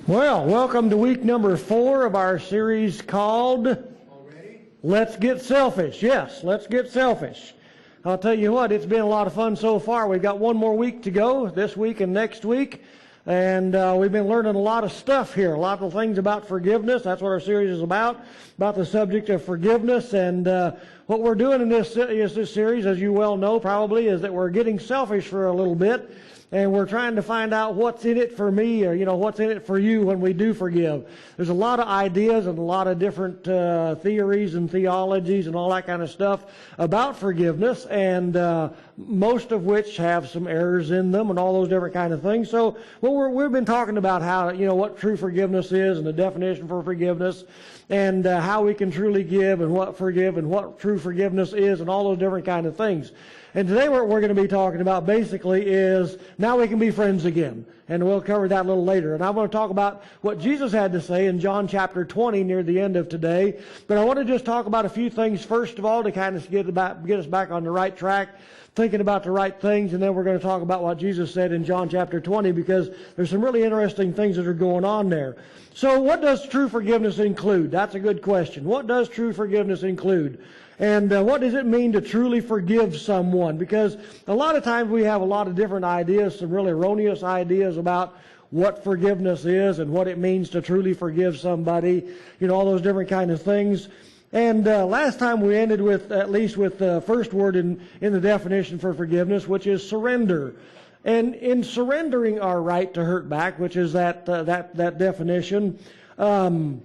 Well, welcome to week number 4 of our series called Let's Get Selfish. Yes, let's get selfish. I'll tell you what, it's been a lot of fun so far. We've got one more week to go, this week and next week. And we've been learning a lot of stuff here, a lot of things about forgiveness. That's what our series is about the subject of forgiveness. And what we're doing in this series, as you well know probably, is that we're getting selfish for a little bit. And we're trying to find out what's in it for me, or, what's in it for you when we do forgive. There's a lot of ideas and a lot of different theories and theologies and all that kind of stuff about forgiveness, and most of which have some errors in them and all those different kind of things. So we've been talking about how, what true forgiveness is and the definition for forgiveness, and how we can truly give and what true forgiveness is and all those different kind of things. And today what we're going to be talking about basically is now we can be friends again. And we'll cover that a little later. And I want to talk about what Jesus had to say in John chapter 20 near the end of today. But I want to just talk about a few things first of all to kind of get us back on the right track, thinking about the right things. And then we're going to talk about what Jesus said in John chapter 20, because there's some really interesting things that are going on there. So what does true forgiveness include? That's a good question. What does true forgiveness include? And what does it mean to truly forgive someone? Because a lot of times we have a lot of different ideas, some really erroneous ideas about what forgiveness is and what it means to truly forgive somebody, all those different kind of things. And last time we ended with, at least with the first word in the definition for forgiveness, which is surrender. And in surrendering our right to hurt back, which is that definition, in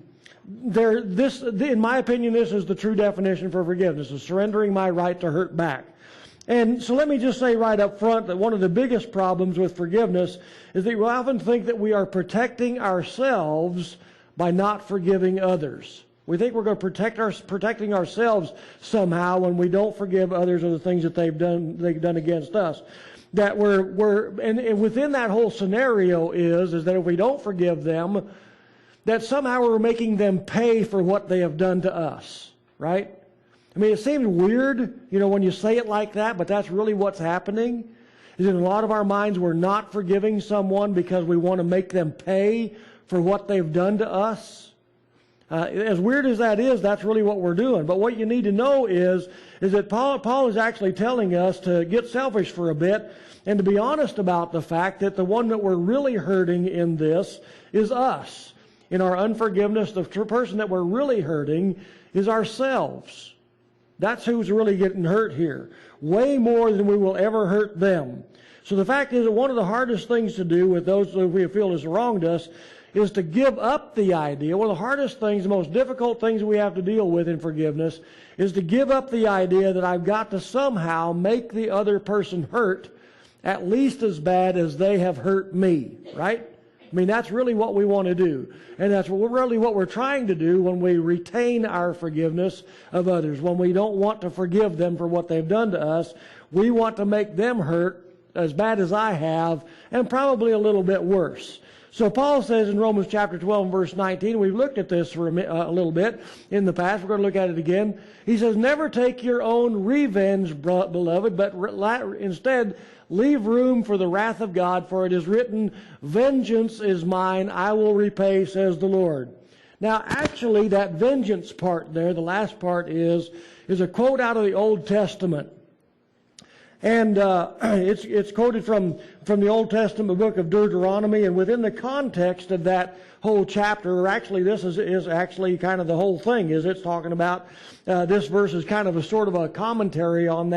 my opinion, this is the true definition for forgiveness, is surrendering my right to hurt back. And so let me just say right up front that one of the biggest problems with forgiveness is that we often think that we are protecting ourselves by not forgiving others. We think we're going to protecting ourselves somehow when we don't forgive others of the things that they've done against us. That and within that whole scenario is that if we don't forgive them, that somehow we're making them pay for what they have done to us, right? I mean, it seems weird, when you say it like that, but that's really what's happening. Is in a lot of our minds we're not forgiving someone because we want to make them pay for what they've done to us. As weird as that is, that's really what we're doing. But what you need to know is that Paul is actually telling us to get selfish for a bit and to be honest about the fact that the one that we're really hurting in this is us. In our unforgiveness, the person that we're really hurting is ourselves. That's who's really getting hurt here. Way more than we will ever hurt them. So the fact is that one of the hardest things to do with those that we feel has wronged us is to give up the idea. One of the hardest things, the most difficult things we have to deal with in forgiveness is to give up the idea that I've got to somehow make the other person hurt at least as bad as they have hurt me, right? I mean, that's really what we want to do. And that's really what we're trying to do when we retain our forgiveness of others. When we don't want to forgive them for what they've done to us, we want to make them hurt as bad as I have, and probably a little bit worse. So Paul says in Romans chapter 12 and verse 19, we've looked at this for a little bit in the past. We're going to look at it again. He says, never take your own revenge, beloved, but instead leave room for the wrath of God, for it is written, vengeance is mine, I will repay, says the Lord. Now, actually, that vengeance part there, the last part is a quote out of the Old Testament. And it's quoted from the Old Testament book of Deuteronomy, and within the context of that whole chapter, or actually this is actually kind of the whole thing, is it's talking about this verse is kind of a sort of a commentary on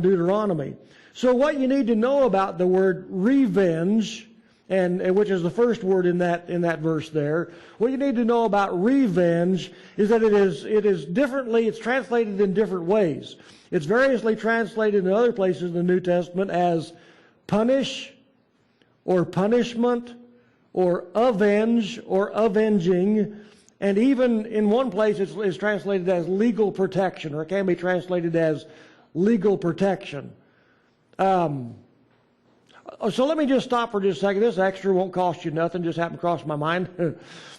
Deuteronomy. So what you need to know about the word revenge, and which is the first word in that verse there, what you need to know about revenge is that it is differently, it's translated in different ways. It's variously translated in other places in the New Testament as punish, or punishment, or avenge, or avenging, and even in one place it's translated as legal protection, or it can be translated as legal protection. So let me just stop for just a second. This extra won't cost you nothing, just happened to cross my mind.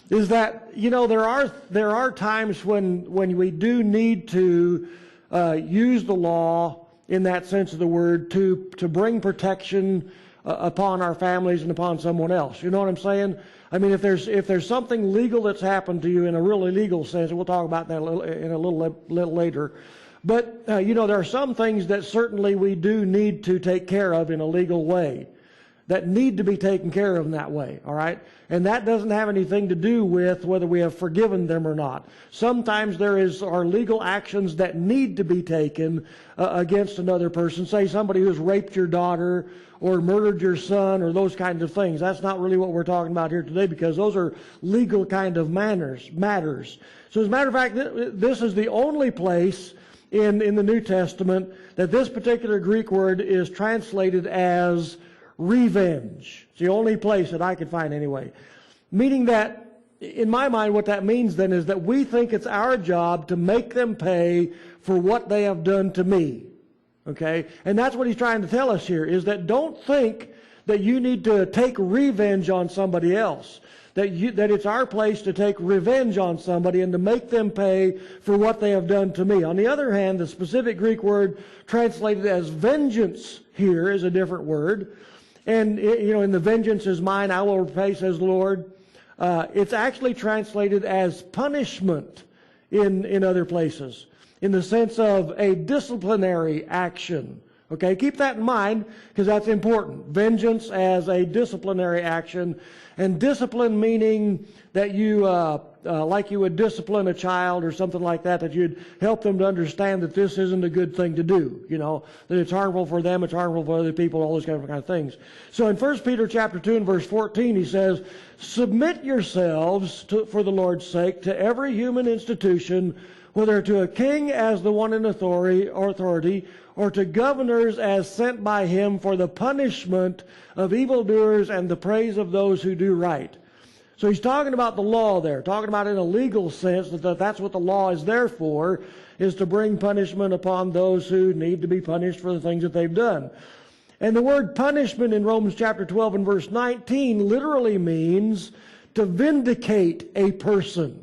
Is that, there are times when we do need to use the law in that sense of the word to bring protection upon our families and upon someone else. You know what I'm saying? I mean, if there's something legal that's happened to you in a really legal sense, and we'll talk about that in a little later. But, there are some things that certainly we do need to take care of in a legal way, that need to be taken care of in that way, all right? And that doesn't have anything to do with whether we have forgiven them or not. Sometimes there are legal actions that need to be taken against another person. Say somebody who's raped your daughter or murdered your son or those kinds of things. That's not really what we're talking about here today, because those are legal kind of matters. So as a matter of fact, this is the only place in the New Testament that this particular Greek word is translated as revenge. It's the only place that I could find anyway. Meaning that, in my mind, what that means then is that we think it's our job to make them pay for what they have done to me. Okay? And that's what he's trying to tell us here, is that don't think that you need to take revenge on somebody else. That it's our place to take revenge on somebody and to make them pay for what they have done to me. On the other hand, the specific Greek word translated as vengeance here is a different word. And, in the vengeance is mine, I will repay, says the Lord. It's actually translated as punishment in other places, in the sense of a disciplinary action. Okay, keep that in mind, because that's important. Vengeance as a disciplinary action, and discipline meaning that you, like you would discipline a child or something like that, that you'd help them to understand that this isn't a good thing to do, that it's harmful for them, it's harmful for other people, all those kind of things. So in 1 Peter chapter 2 and verse 14, he says, submit yourselves for the Lord's sake to every human institution, whether to a king as the one in authority, or to governors as sent by him for the punishment of evildoers and the praise of those who do right. So he's talking about the law there, talking about in a legal sense that's what the law is there for, is to bring punishment upon those who need to be punished for the things that they've done. And the word punishment in Romans chapter 12 and verse 19 literally means to vindicate a person.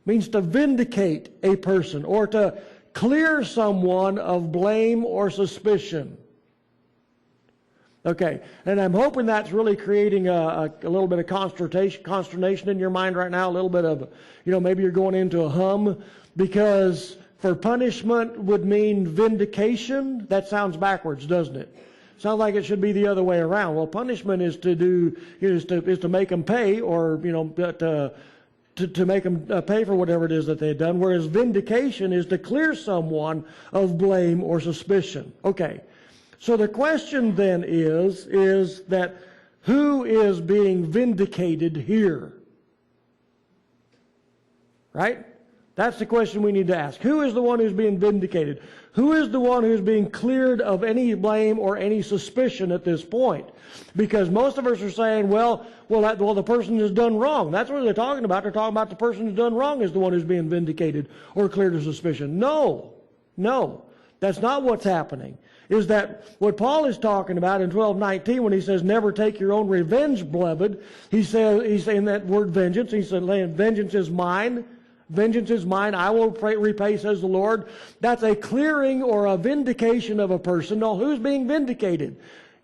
Means to vindicate a person, or to clear someone of blame or suspicion. Okay, and I'm hoping that's really creating a little bit of consternation in your mind right now, a little bit of, maybe you're going into a hum, because for punishment would mean vindication. That sounds backwards, doesn't it? Sounds like it should be the other way around. Well, punishment is to make them pay, or, to make them pay for whatever it is that they've done, whereas vindication is to clear someone of blame or suspicion. Okay, so the question then is that who is being vindicated here? Right? That's the question we need to ask. Who is the one who's being vindicated? Who is the one who's being cleared of any blame or any suspicion at this point? Because most of us are saying, well, the person has done wrong. That's what they're talking about. They're talking about the person who's done wrong is the one who's being vindicated or cleared of suspicion. No, that's not what's happening. Is that what Paul is talking about in 12:19 when he says, never take your own revenge, beloved. He's saying that word vengeance. He said, vengeance is mine. Vengeance is mine, I will repay, says the Lord. That's a clearing or a vindication of a person. No, who's being vindicated?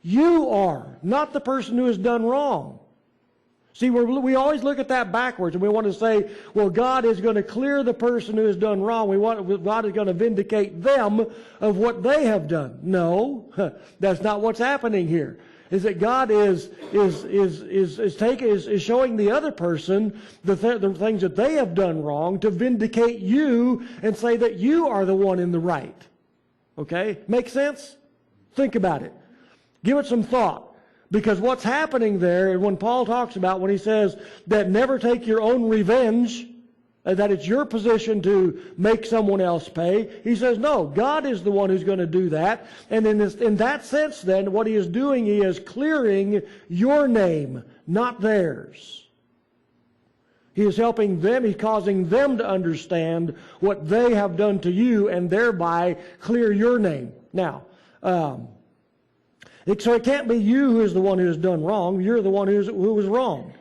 You are, not the person who has done wrong. See, we always look at that backwards, and we want to say, well, God is going to clear the person who has done wrong. God is going to vindicate them of what they have done. No, that's not what's happening here. Is that God is showing the other person the things that they have done wrong to vindicate you and say that you are the one in the right. Okay? Make sense? Think about it. Give it some thought. Because what's happening there, and when Paul talks about, when he says that never take your own revenge, that it's your position to make someone else pay. He says, no, God is the one who's going to do that. And in that sense, then, what he is doing, he is clearing your name, not theirs. He is helping them, he's causing them to understand what they have done to you and thereby clear your name. Now, so it can't be you who is the one who has done wrong. You're the one who was wrong.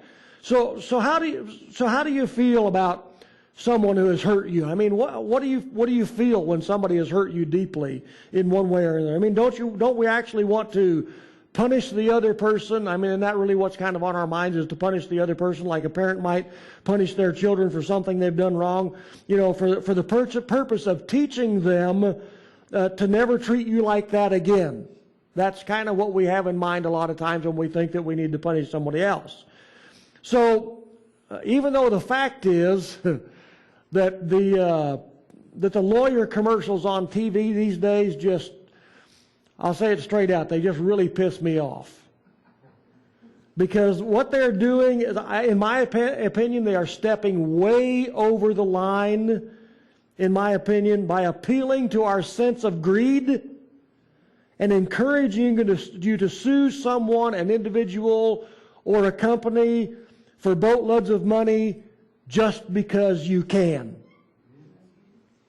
So how do you feel about someone who has hurt you? I mean, what do you feel when somebody has hurt you deeply in one way or another? I mean, don't we actually want to punish the other person? I mean, isn't that really what's kind of on our minds, is to punish the other person, like a parent might punish their children for something they've done wrong, for the purpose of teaching them to never treat you like that again. That's kind of what we have in mind a lot of times when we think that we need to punish somebody else. So even though the fact is that the lawyer commercials on TV these days just, I'll say it straight out, they just really piss me off. Because what they're doing is, in my opinion, they are stepping way over the line, in my opinion, by appealing to our sense of greed and encouraging you to sue someone, an individual, or a company for boatloads of money just because you can.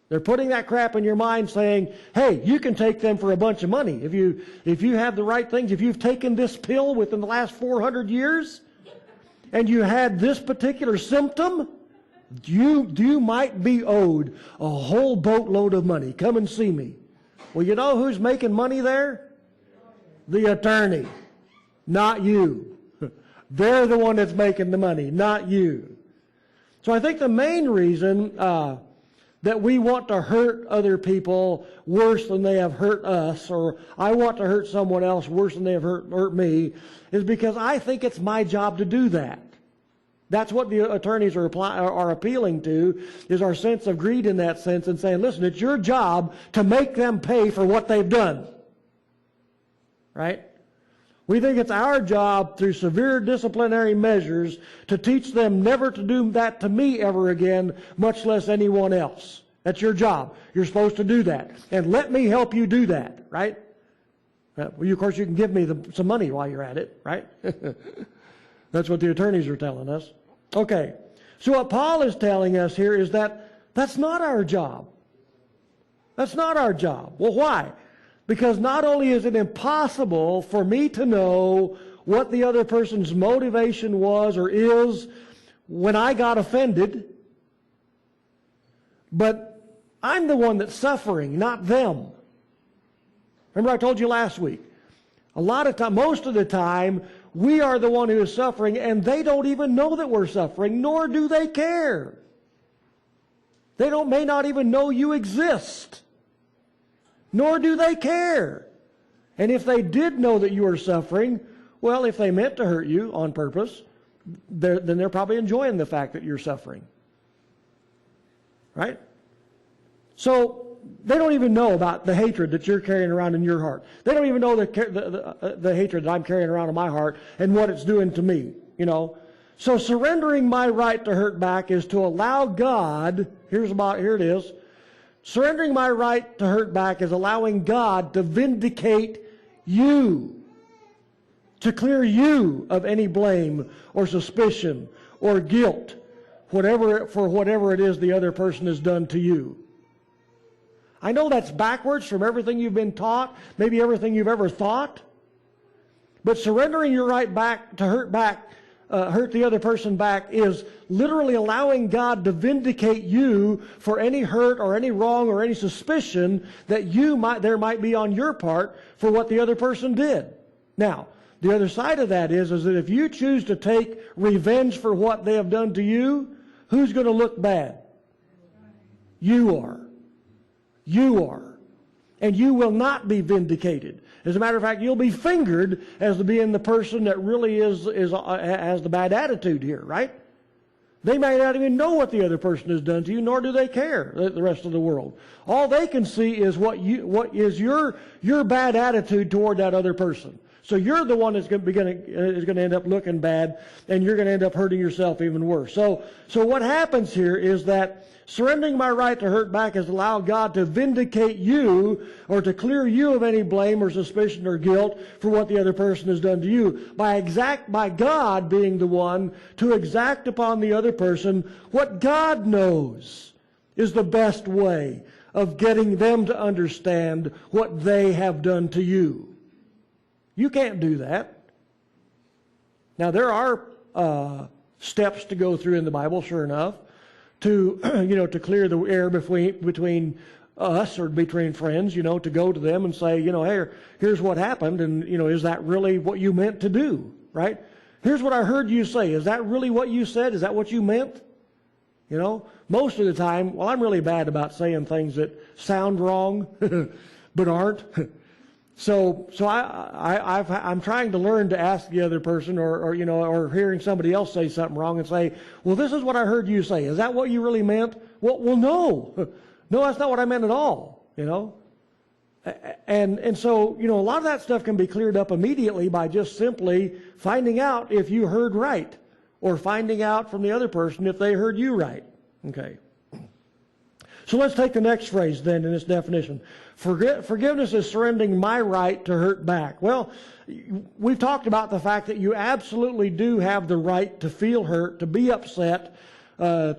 They're putting that crap in your mind, saying, hey, you can take them for a bunch of money. If you have the right things, if you've taken this pill within the last 400 years, and you had this particular symptom, you might be owed a whole boatload of money. Come and see me. Well, you know who's making money there? The attorney, not you. They're the one that's making the money, not you. So I think the main reason that we want to hurt other people worse than they have hurt us, or I want to hurt someone else worse than they have hurt me, is because I think it's my job to do that. That's what the attorneys are appealing to, is our sense of greed in that sense, and saying, listen, it's your job to make them pay for what they've done. Right? We think it's our job, through severe disciplinary measures, to teach them never to do that to me ever again, much less anyone else. That's your job. You're supposed to do that. And let me help you do that, right? Well, of course, you can give me some money while you're at it, right? That's what the attorneys are telling us. Okay, so what Paul is telling us here is that that's not our job. That's not our job. Well, why? Because not only is it impossible for me to know what the other person's motivation was or is when I got offended, but I'm the one that's suffering, not them. Remember I told you last week, a lot of time, most of the time, we are the one who is suffering, and they don't even know that we're suffering, nor do they care. They may not even know you exist, nor do they care. And if they did know that you are suffering, well, if they meant to hurt you on purpose, then they're probably enjoying the fact that you're suffering. Right? So they don't even know about the hatred that you're carrying around in your heart. They don't even know the hatred that I'm carrying around in my heart and what it's doing to me, So surrendering my right to hurt back is to allow God, here it is. Surrendering my right to hurt back is allowing God to vindicate you, to clear you of any blame or suspicion or guilt, for whatever it is the other person has done to you. I know that's backwards from everything you've been taught, maybe everything you've ever thought. But surrendering your right back to hurt the other person back, is literally allowing God to vindicate you for any hurt or any wrong or any suspicion that there might be on your part for what the other person did. Now, the other side of that is that if you choose to take revenge for what they have done to you, who's going to look bad? You are. You are. And you will not be vindicated. As a matter of fact, you'll be fingered as being the person that really has the bad attitude here, right? They may not even know what the other person has done to you, nor do they care, the rest of the world. All they can see is what is your bad attitude toward that other person. So you're the one that's going to end up looking bad, and you're going to end up hurting yourself even worse. So what happens here is that surrendering my right to hurt back has allowed God to vindicate you, or to clear you of any blame or suspicion or guilt for what the other person has done to you, by God being the one to exact upon the other person what God knows is the best way of getting them to understand what they have done to you. You can't do that. Now, there are steps to go through in the Bible, sure enough, to, to clear the air between us or between friends, to go to them and say, hey, here's what happened, and, is that really what you meant to do, right? Here's what I heard you say. Is that really what you said? Is that what you meant? Most of the time, well, I'm really bad about saying things that sound wrong, but aren't. So I'm trying to learn to ask the other person, or hearing somebody else say something wrong and say, well, this is what I heard you say. Is that what you really meant? Well, no. No, that's not what I meant at all, And so, a lot of that stuff can be cleared up immediately by just simply finding out if you heard right, or finding out from the other person if they heard you right. Okay. So let's take the next phrase then in this definition. Forgiveness is surrendering my right to hurt back. Well, we've talked about the fact that you absolutely do have the right to feel hurt, to be upset, to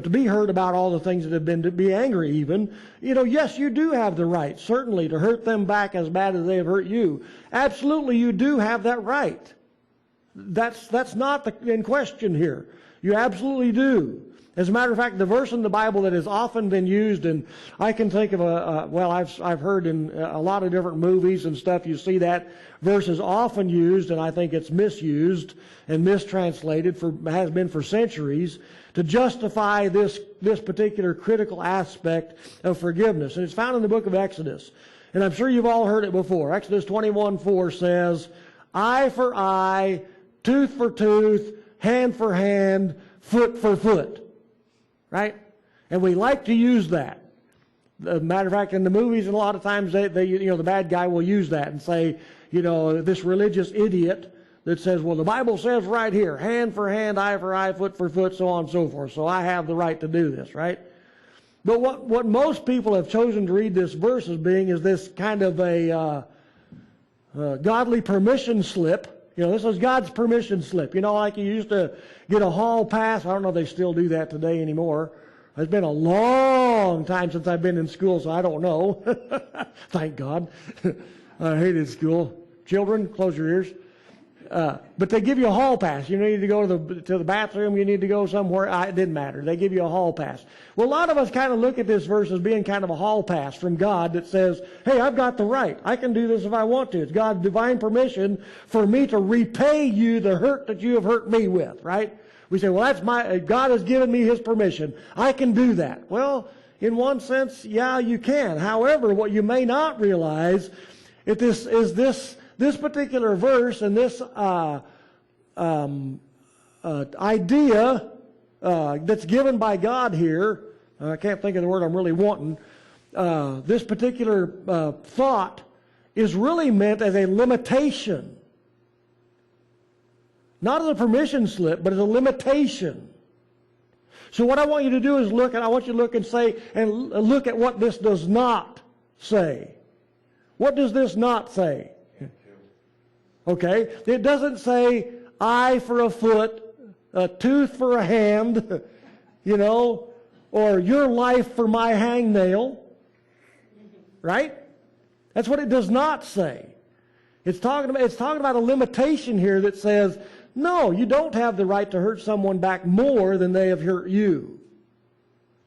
be hurt about all the things that have been, to be angry even. Yes, you do have the right, certainly, to hurt them back as bad as they have hurt you. Absolutely, you do have that right. That's not in question here. You absolutely do. As a matter of fact, the verse in the Bible that has often been used, and I can think of I've heard in a lot of different movies and stuff, you see that verse is often used, and I think it's misused and mistranslated, has been for centuries, to justify this particular critical aspect of forgiveness. And it's found in the book of Exodus. And I'm sure you've all heard it before. Exodus 21:4 says, eye for eye, tooth for tooth, hand for hand, foot for foot. Right? And we like to use that. As a matter of fact, in the movies, a lot of times the bad guy will use that and say, this religious idiot that says, well, the Bible says right here, hand for hand, eye for eye, foot for foot, so on and so forth. So I have the right to do this, right? But what most people have chosen to read this verse as being is this kind of a godly permission slip. This is God's permission slip. Like you used to get a hall pass. I don't know if they still do that today anymore. It's been a long time since I've been in school, so I don't know. Thank God. I hated school. Children, close your ears. But they give you a hall pass. You need to go to the bathroom. You need to go somewhere. It didn't matter. They give you a hall pass. Well, a lot of us kind of look at this verse as being kind of a hall pass from God that says, hey, I've got the right. I can do this if I want to. It's God's divine permission for me to repay you the hurt that you have hurt me with, right? We say, well, God has given me His permission. I can do that. Well, in one sense, yeah, you can. However, what you may not realize is this particular verse and this idea that's given by God here, I can't think of the word I'm really wanting, this particular thought is really meant as a limitation. Not as a permission slip, but as a limitation. So what I want you to do is look and say, and look at what this does not say. What does this not say? Okay, it doesn't say eye for a foot, a tooth for a hand, or your life for my hangnail, right? That's what it does not say. It's talking about a limitation here that says, no, you don't have the right to hurt someone back more than they have hurt you.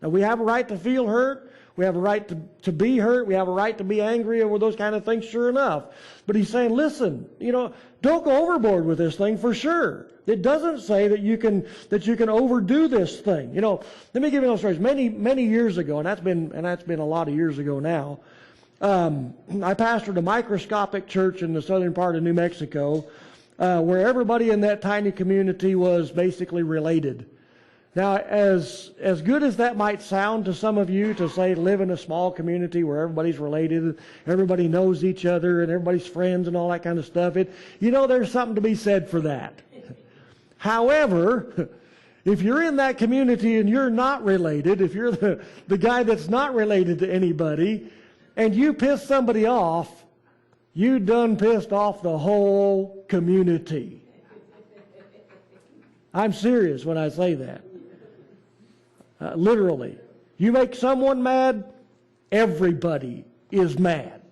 Now, we have a right to feel hurt. We have a right to be hurt. We have a right to be angry over those kind of things, sure enough. But he's saying, listen, don't go overboard with this thing for sure. It doesn't say that you can overdo this thing. Let me give you an illustration. Many years ago, and that's been a lot of years ago now. I pastored a microscopic church in the southern part of New Mexico, where everybody in that tiny community was basically related. Now, as good as that might sound to some of you to say live in a small community where everybody's related, everybody knows each other, and everybody's friends and all that kind of stuff, there's something to be said for that. However, if you're in that community and you're not related, if you're the guy that's not related to anybody, and you piss somebody off, you done pissed off the whole community. I'm serious when I say that. Literally. You make someone mad, everybody is mad.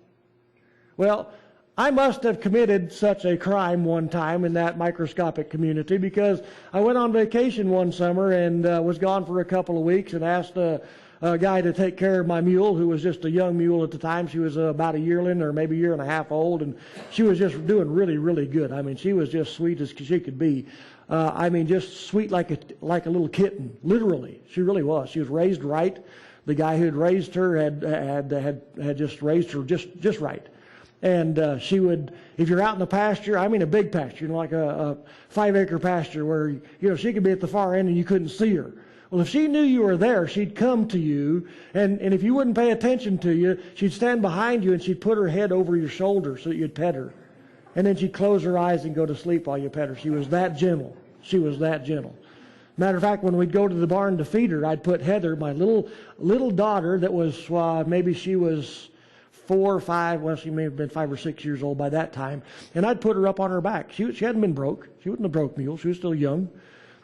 Well, I must have committed such a crime one time in that microscopic community, because I went on vacation one summer and was gone for a couple of weeks and asked a guy to take care of my mule, who was just a young mule at the time. She was about a yearling or maybe a year and a half old, and she was just doing really, really good. I mean, she was just sweet as she could be. I mean, just sweet like a little kitten, literally. She really was. She was raised right. The guy who had raised her had just raised her just right. And she would, if you're out in the pasture, I mean a big pasture, like a 5-acre pasture where, she could be at the far end and you couldn't see her. Well, if she knew you were there, she'd come to you, and if you wouldn't pay attention to you, she'd stand behind you and she'd put her head over your shoulder so that you'd pet her. And then she'd close her eyes and go to sleep while you pet her. She was that gentle. She was that gentle. Matter of fact, when we'd go to the barn to feed her, I'd put Heather, my little daughter, that was maybe she was 4 or 5, well, she may have been 5 or 6 years old by that time, and I'd put her up on her back. She hadn't been broke. She wasn't a broke mule. She was still young.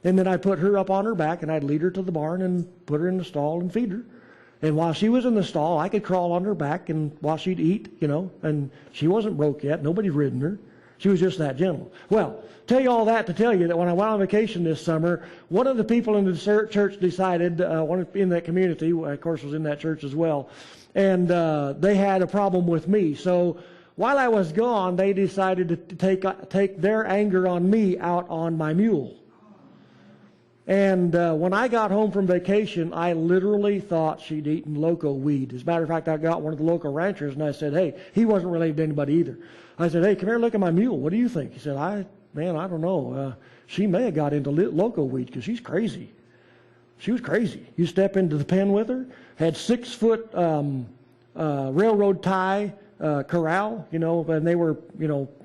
And then I'd put her up on her back, and I'd lead her to the barn and put her in the stall and feed her. And while she was in the stall, I could crawl on her back and while she'd eat, and she wasn't broke yet. Nobody'd ridden her. She was just that gentle. Well, tell you all that to tell you that when I went on vacation this summer, one of the people in the church decided, one in that community, of course, was in that church as well, and they had a problem with me. So while I was gone, they decided to take their anger on me out on my mule. And when I got home from vacation, I literally thought she'd eaten loco weed. As a matter of fact, I got one of the local ranchers, and I said, hey, he wasn't related to anybody either. I said, hey, come here, look at my mule. What do you think? He said, I don't know. She may have got into loco weed because she's crazy. She was crazy. You step into the pen with her, had 6-foot railroad tie corral, and they were,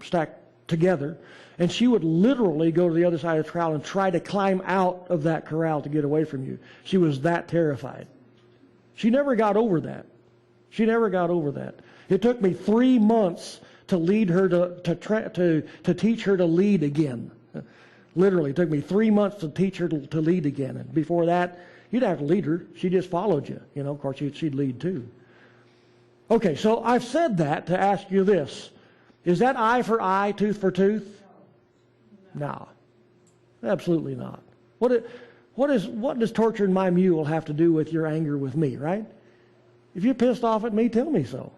stacked together. And she would literally go to the other side of the corral and try to climb out of that corral to get away from you. She was that terrified. She never got over that. She never got over that. It took me 3 months to lead her to teach her to lead again. Literally, it took me 3 months to teach her to lead again. And before that, you'd have to lead her. She just followed you. Of course, she'd lead too. Okay, so I've said that to ask you this. Is that eye for eye, tooth for tooth? No, absolutely not. What does torturing my mule have to do with your anger with me, right? If you're pissed off at me, tell me so.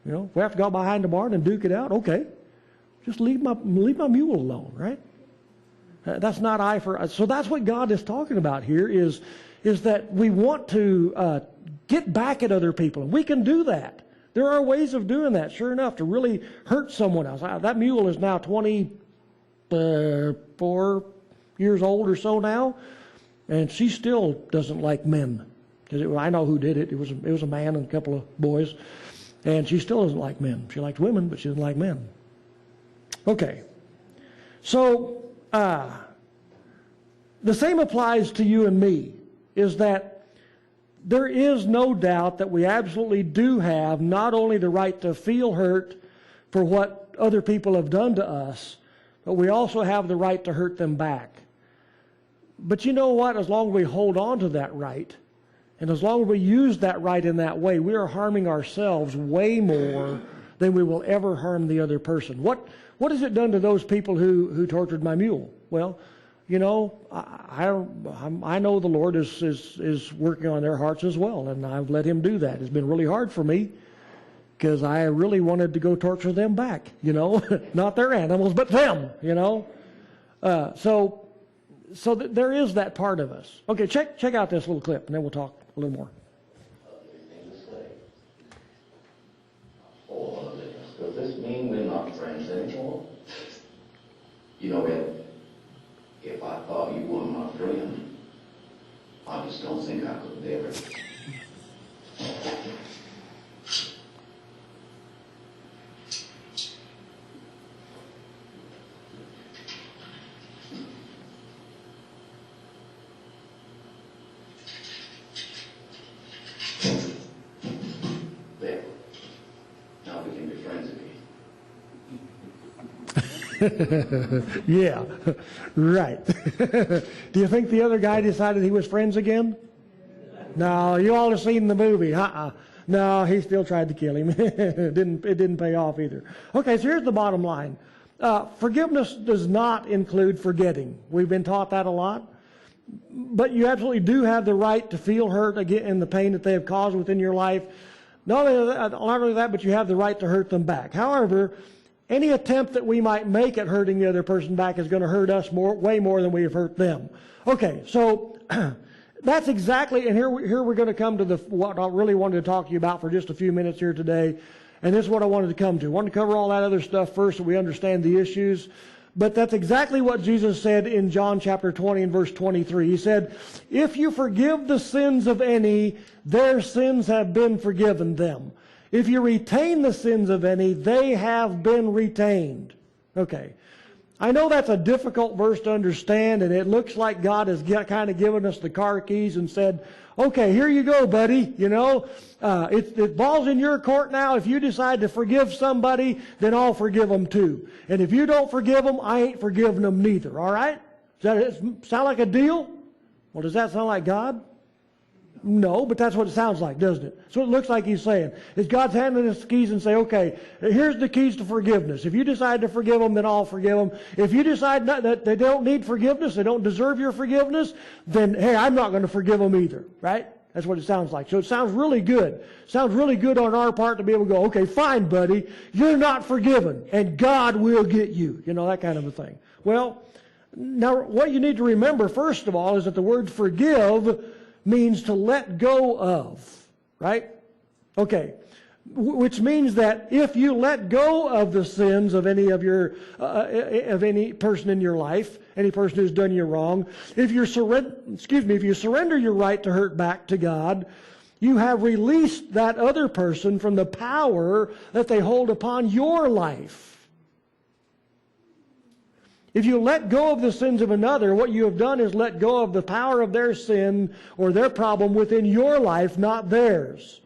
If we have to go behind the barn and duke it out, okay. Just leave my mule alone, right? That's not eye for eye. So that's what God is talking about here is that we want to get back at other people. And we can do that. There are ways of doing that, sure enough, to really hurt someone else. That mule is now 24 years old or so now, and she still doesn't like men. I know who did it. It was a man and a couple of boys, and she still doesn't like men. She likes women, but she doesn't like men. Okay, so the same applies to you and me, is that there is no doubt that we absolutely do have not only the right to feel hurt for what other people have done to us, but we also have the right to hurt them back. But you know what? As long as we hold on to that right, and as long as we use that right in that way, we are harming ourselves way more than we will ever harm the other person. What has it done to those people who tortured my mule? Well, I know the Lord is working on their hearts as well, and I've let Him do that. It's been really hard for me because I really wanted to go torture them back, not their animals, but them, So there is that part of us. Okay, check out this little clip, and then we'll talk a little more. Does this mean we're not friends anymore? If I thought you were my friend, I just don't think I could ever. There. Now we can be friends again. Yeah, right. Do you think the other guy decided he was friends again? No, you all have seen the movie. No, he still tried to kill him. It didn't pay off either. Okay, so here's the bottom line. Forgiveness does not include forgetting. We've been taught that a lot. But you absolutely do have the right to feel hurt again in the pain that they have caused within your life. Not only that, but you have the right to hurt them back. However, any attempt that we might make at hurting the other person back is going to hurt us way more than we have hurt them. Okay, so that's exactly, and here we're going to come to what I really wanted to talk to you about for just a few minutes here today. And this is what I wanted to come to. I wanted to cover all that other stuff first so we understand the issues. But that's exactly what Jesus said in John chapter 20 and verse 23. He said, if you forgive the sins of any, their sins have been forgiven them. If you retain the sins of any, they have been retained. Okay. I know that's a difficult verse to understand, and it looks like God has kind of given us the car keys and said, okay, here you go, buddy. You know, it ball's in your court now. If you decide to forgive somebody, then I'll forgive them too. And if you don't forgive them, I ain't forgiving them neither. All right? Does that sound like a deal? Well, does that sound like God? No, but that's what it sounds like, doesn't it? So it looks like he's saying, is God's handing us the keys and say, okay, here's the keys to forgiveness. If you decide to forgive them, then I'll forgive them. If you decide that they don't need forgiveness, they don't deserve your forgiveness, then, hey, I'm not going to forgive them either, right? That's what it sounds like. So it sounds really good. Sounds really good on our part to be able to go, okay, fine, buddy, you're not forgiven, and God will get you. You know, that kind of a thing. Well, now what you need to remember, first of all, is that the word forgive means to let go of, right? Okay, which means that if you let go of the sins of any of any person in your life, any person who's done you wrong, if you surrender your right to hurt back to God, you have released that other person from the power that they hold upon your life. If you let go of the sins of another, what you have done is let go of the power of their sin or their problem within your life, not theirs.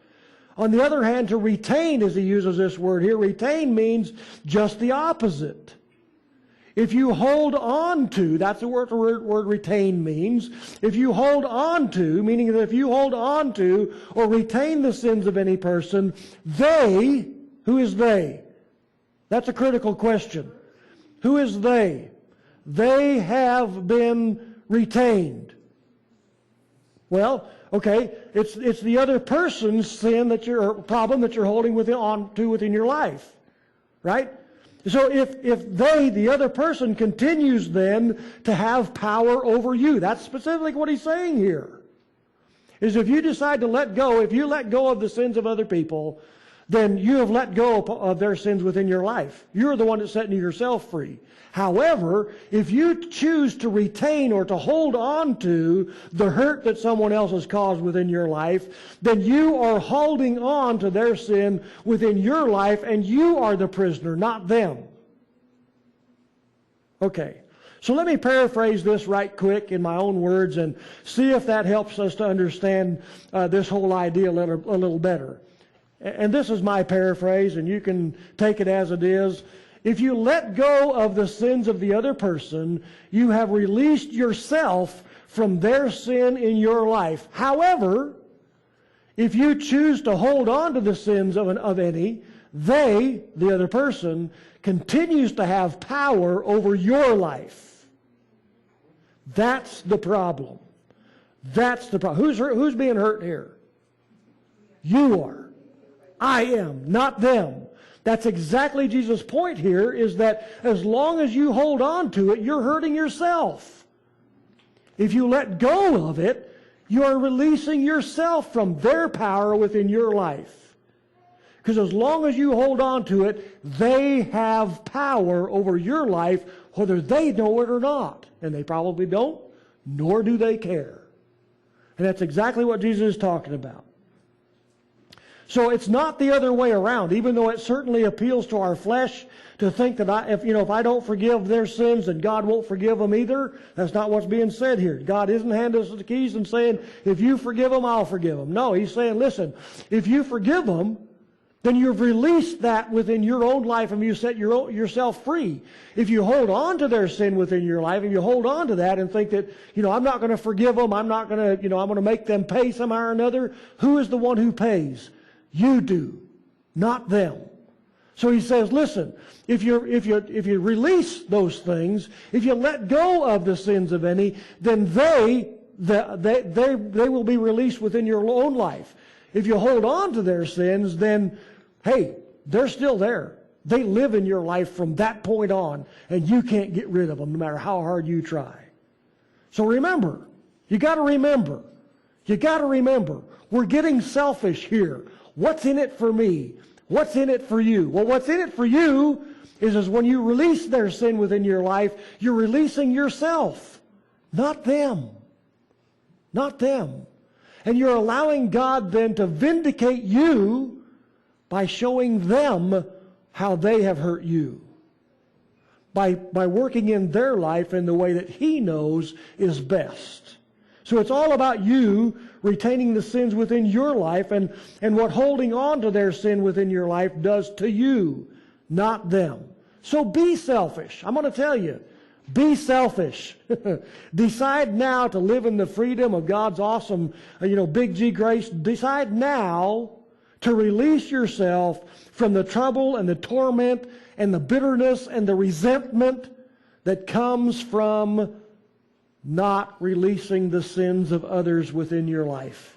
On the other hand, to retain, as he uses this word here, retain means just the opposite. If you hold on to, that's what the word retain means. If you hold on to, meaning that if you hold on to or retain the sins of any person, they, who is they? That's a critical question. Who is they? They have been retained. Well, okay, it's the other person's sin or problem that you're holding within your life, right? So if they, the other person, continues then to have power over you, that's specifically what he's saying here. Is if you decide to let go, if you let go of the sins of other people, then you have let go of their sins within your life. You're the one that's setting yourself free. However, if you choose to retain or to hold on to the hurt that someone else has caused within your life, then you are holding on to their sin within your life, and you are the prisoner, not them. Okay, so let me paraphrase this right quick in my own words and see if that helps us to understand this whole idea a little better. And this is my paraphrase, and you can take it as it is. If you let go of the sins of the other person, you have released yourself from their sin in your life. However, if you choose to hold on to the sins of any, they, the other person, continues to have power over your life. That's the problem. That's the problem. Who's being hurt here? You are. I am, not them. That's exactly Jesus' point here, is that as long as you hold on to it, you're hurting yourself. If you let go of it, you are releasing yourself from their power within your life. Because as long as you hold on to it, they have power over your life, whether they know it or not. And they probably don't, nor do they care. And that's exactly what Jesus is talking about. So it's not the other way around, even though it certainly appeals to our flesh to think that if I don't forgive their sins, then God won't forgive them either. That's not what's being said here. God isn't handing us the keys and saying, if you forgive them, I'll forgive them. No, he's saying, listen, if you forgive them, then you've released that within your own life and you set yourself free. If you hold on to their sin within your life and you hold on to that and think that, I'm not going to forgive them, I'm not going to, I'm going to make them pay somehow or another, who is the one who pays? You do, not them. So he says, listen, if you release those things, if you let go of the sins of any, then they will be released within your own life. If you hold on to their sins, then, hey, they're still there. They live in your life from that point on, and you can't get rid of them no matter how hard you try. So remember, you got to remember, we're getting selfish here. What's in it for me? What's in it for you? Well, what's in it for you is when you release their sin within your life, you're releasing yourself, not them. Not them. And you're allowing God then to vindicate you by showing them how they have hurt you. By working in their life in the way that He knows is best. So it's all about you retaining the sins within your life and what holding on to their sin within your life does to you, not them. So be selfish. I'm going to tell you, be selfish. Decide now to live in the freedom of God's awesome, big G grace. Decide now to release yourself from the trouble and the torment and the bitterness and the resentment that comes from not releasing the sins of others within your life.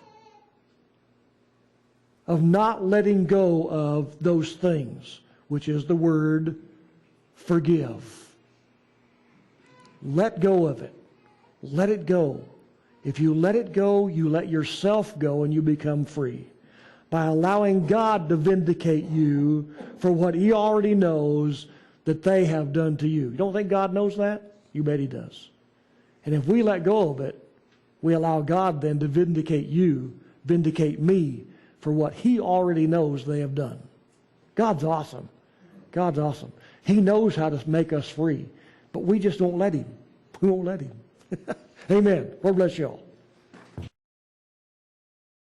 Of not letting go of those things, which is the word forgive. Let go of it. Let it go. If you let it go, you let yourself go and you become free. By allowing God to vindicate you for what He already knows that they have done to you. You don't think God knows that? You bet He does. And if we let go of it, we allow God then to vindicate you, vindicate me for what He already knows they have done. God's awesome. God's awesome. He knows how to make us free, but we just don't let Him. We won't let Him. Amen. Lord bless you all.